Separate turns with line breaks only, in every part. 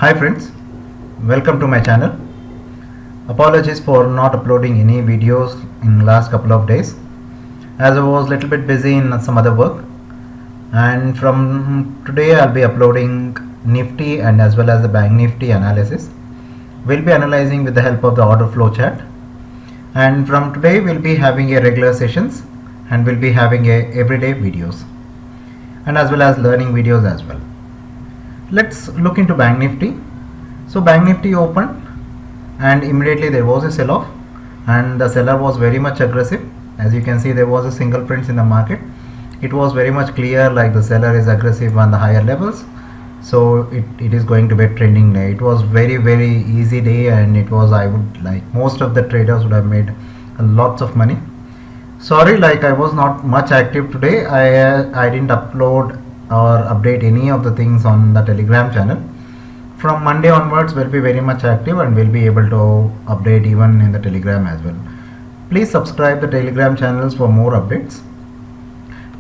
Hi friends, welcome to my channel. Apologies for not uploading any videos in last couple of days as I was little bit busy in some other work, and from today I'll be uploading Nifty and as well as the Bank Nifty analysis. We'll be analyzing with the help of the order flow chart, and from today we'll be having a regular sessions and we'll be having a everyday videos and as well as learning videos as well. Let's look into Bank Nifty. So Bank Nifty opened and immediately there was a sell off and the seller was very much aggressive. As you can see, there was a single prints in the market. It was very much clear like the seller is aggressive on the higher levels, so it is going to be a trending day. It was very easy day, and it was, I would like, most of the traders would have made lots of money. Sorry, like I was not much active today. I didn't upload or update any of the things on the Telegram channel. From Monday onwards we'll be very much active and we'll be able to update even in the Telegram as well. Please subscribe the Telegram channels for more updates.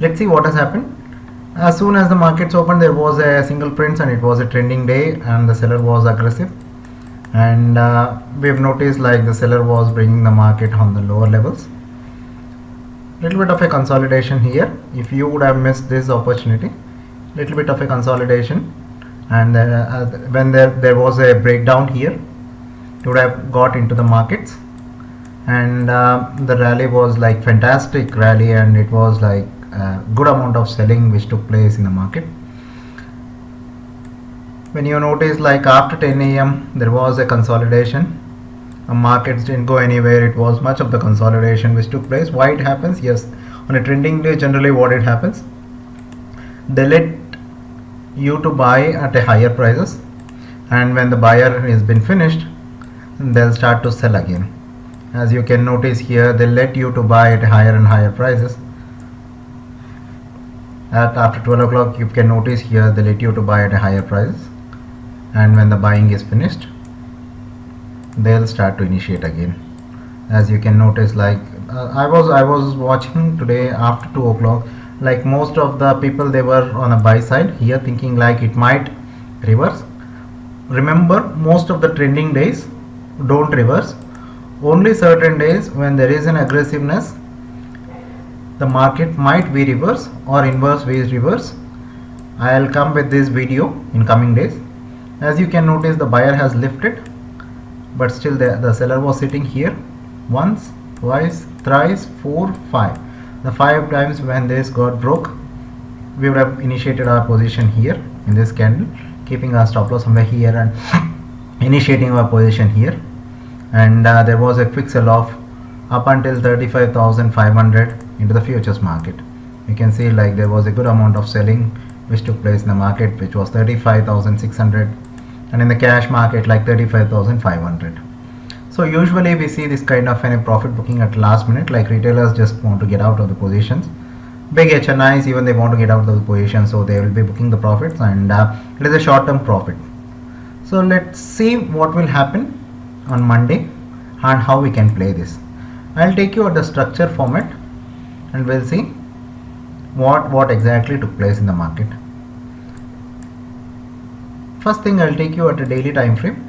Let's see what has happened. As soon as the markets opened, there was a single prints and it was a trending day and the seller was aggressive, and we have noticed like the seller was bringing the market on the lower levels. Little bit of a consolidation here. If you would have missed this opportunity, little bit of a consolidation, and when there was a breakdown here, you would have got into the markets, and the rally was like fantastic rally, and it was like a good amount of selling which took place in the market. When you notice like after 10 a.m. there was a consolidation. Markets didn't go anywhere. It was much of the consolidation which took place. Why it happens? Yes, on a trending day generally what it happens, they let you to buy at a higher prices, and when the buyer has been finished, they'll start to sell again. As you can notice here, they let you to buy at higher and higher prices. After 12 o'clock you can notice here they let you to buy at a higher prices, and when the buying is finished they'll start to initiate again. As you can notice, like I was watching today after 2 o'clock, like most of the people, they were on a buy side here thinking like it might reverse. Remember, most of the trending days don't reverse. Only certain days when there is an aggressiveness, the market might be reverse or inverse ways reverse. I'll come with this video in coming days. As you can notice, the buyer has lifted, but still the seller was sitting here once, twice, thrice, 4, 5. The 5 times when this got broke, we would have initiated our position here in this candle, keeping our stop loss somewhere here and initiating our position here. And there was a quick sell off up until 35,500 into the futures market. You can see like there was a good amount of selling which took place in the market, which was 35,600, and in the cash market like 35,500. So usually we see this kind of a profit booking at last minute, like retailers just want to get out of the positions. Big HNIs, even they want to get out of the position, so they will be booking the profits, and it is a short-term profit. So let's see what will happen on Monday and how we can play this. I'll take you at the structure format and we'll see what exactly took place in the market. First thing, I'll take you at a daily time frame.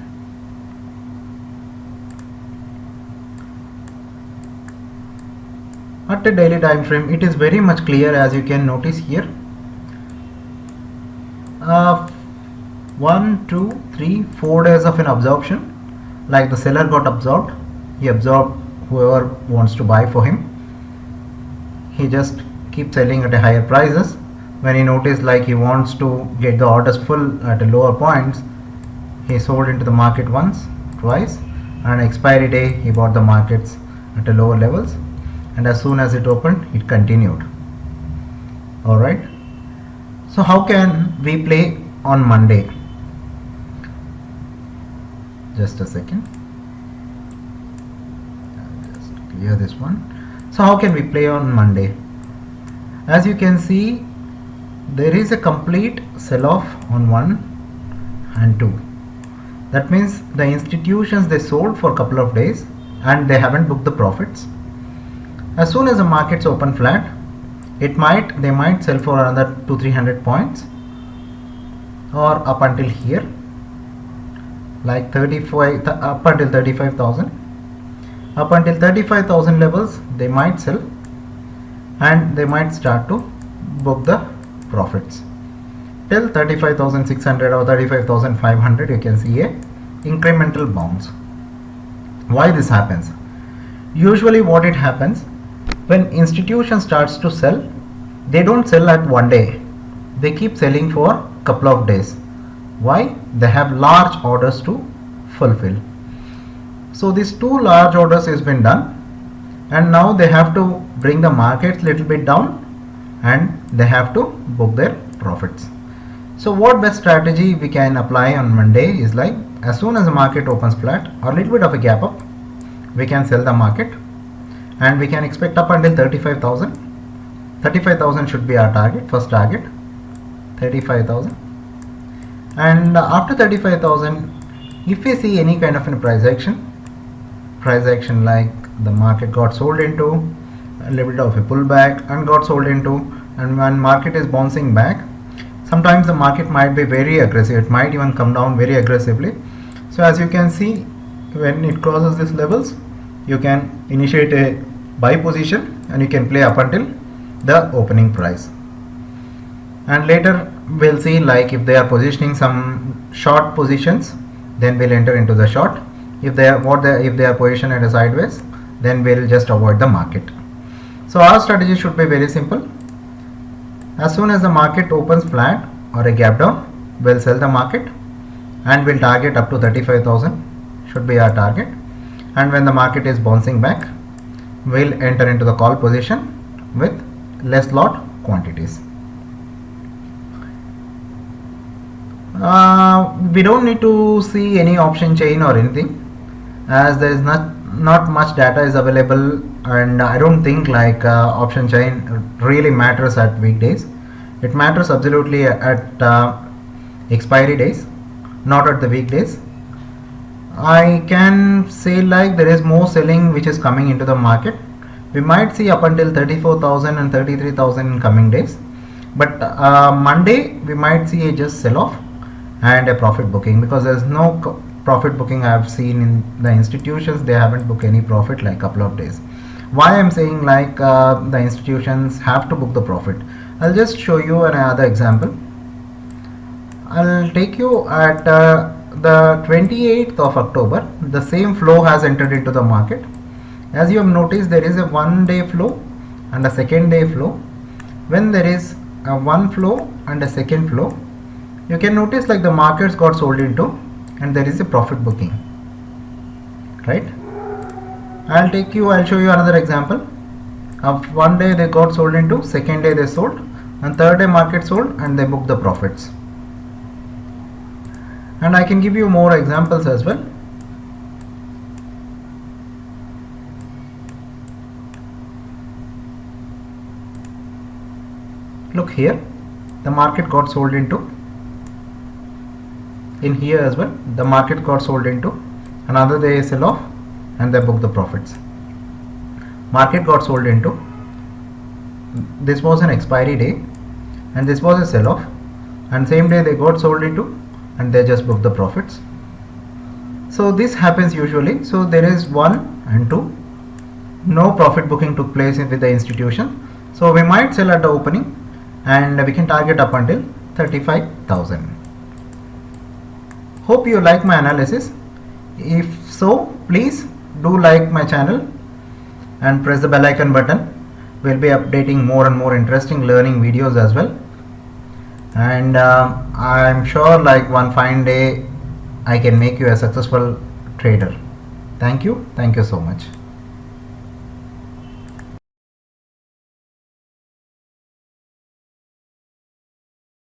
At a daily time frame, it is very much clear, as you can notice here. 1, 2, 3, 4 days of an absorption. Like the seller got absorbed, he absorbed whoever wants to buy for him. He just keeps selling at a higher prices. When he noticed like he wants to get the orders full at a lower points, he sold into the market once, twice, and expiry day he bought the markets at a lower levels, and as soon as it opened it continued. Alright, so how can we play on Monday? Just a second, I'll just clear this one. So how can we play on Monday? As you can see, there is a complete sell-off on 1 and 2. That means the institutions, they sold for a couple of days and they haven't booked the profits. As soon as the markets open flat, they might sell for another 200-300 points or up until here, like 35 up until 35,000. Up until 35,000 levels they might sell, and they might start to book the profits. Till 35,600 or 35,500 you can see a incremental bounce. Why this happens? Usually what it happens, when institution starts to sell, they don't sell at one day, they keep selling for couple of days. Why? They have large orders to fulfill. So these two large orders has been done, and now they have to bring the markets little bit down, and they have to book their profits. So what best strategy we can apply on Monday is, like, as soon as the market opens flat or little bit of a gap up, we can sell the market, and we can expect up until 35,000. 35,000 should be our target, first target, 35,000. And after 35,000, if we see any kind of a price action like the market got sold into, a little bit of a pullback and got sold into, and when market is bouncing back, sometimes the market might be very aggressive, it might even come down very aggressively. So as you can see, when it crosses these levels, you can initiate a buy position and you can play up until the opening price. And later we'll see, like, if they are positioning some short positions, then we'll enter into the short. If they are positioned at a sideways, then we'll just avoid the market. So our strategy should be very simple. As soon as the market opens flat or a gap down, we'll sell the market, and we'll target up to 35,000 should be our target. And when the market is bouncing back, we'll enter into the call position with less lot quantities. We don't need to see any option chain or anything, as there is not much data is available, and I don't think like option chain really matters at weekdays. It matters absolutely at expiry days, not at the weekdays. I can say, like, there is more selling which is coming into the market. We might see up until 34,000 and 33,000 in coming days, but Monday we might see a just sell off and a profit booking, because there is no profit booking I have seen in the institutions. They haven't booked any profit like couple of days. Why I'm saying, like, the institutions have to book the profit? I'll just show you another example. I'll take you at the 28th of October. The same flow has entered into the market. As you have noticed, there is a 1 day flow and a second day flow. When there is a one flow and a second flow, you can notice, like, the markets got sold into and there is a profit booking, right? I'll show you another example of 1 day they got sold into, second day they sold, and third day market sold and they booked the profits. And I can give you more examples as well. Look here, the market got sold into. In here as well, the market got sold into. Another day sell off and they book the profits. Market got sold into. This was an expiry day and this was a sell off, and same day they got sold into and they just booked the profits. So this happens usually. So there is 1 and 2. No profit booking took place with the institution. So we might sell at the opening and we can target up until 35,000. Hope you like my analysis. If so, please do like my channel and press the bell icon button. We'll be updating more and more interesting learning videos as well. And I'm sure, like, one fine day I can make you a successful trader. Thank you so much.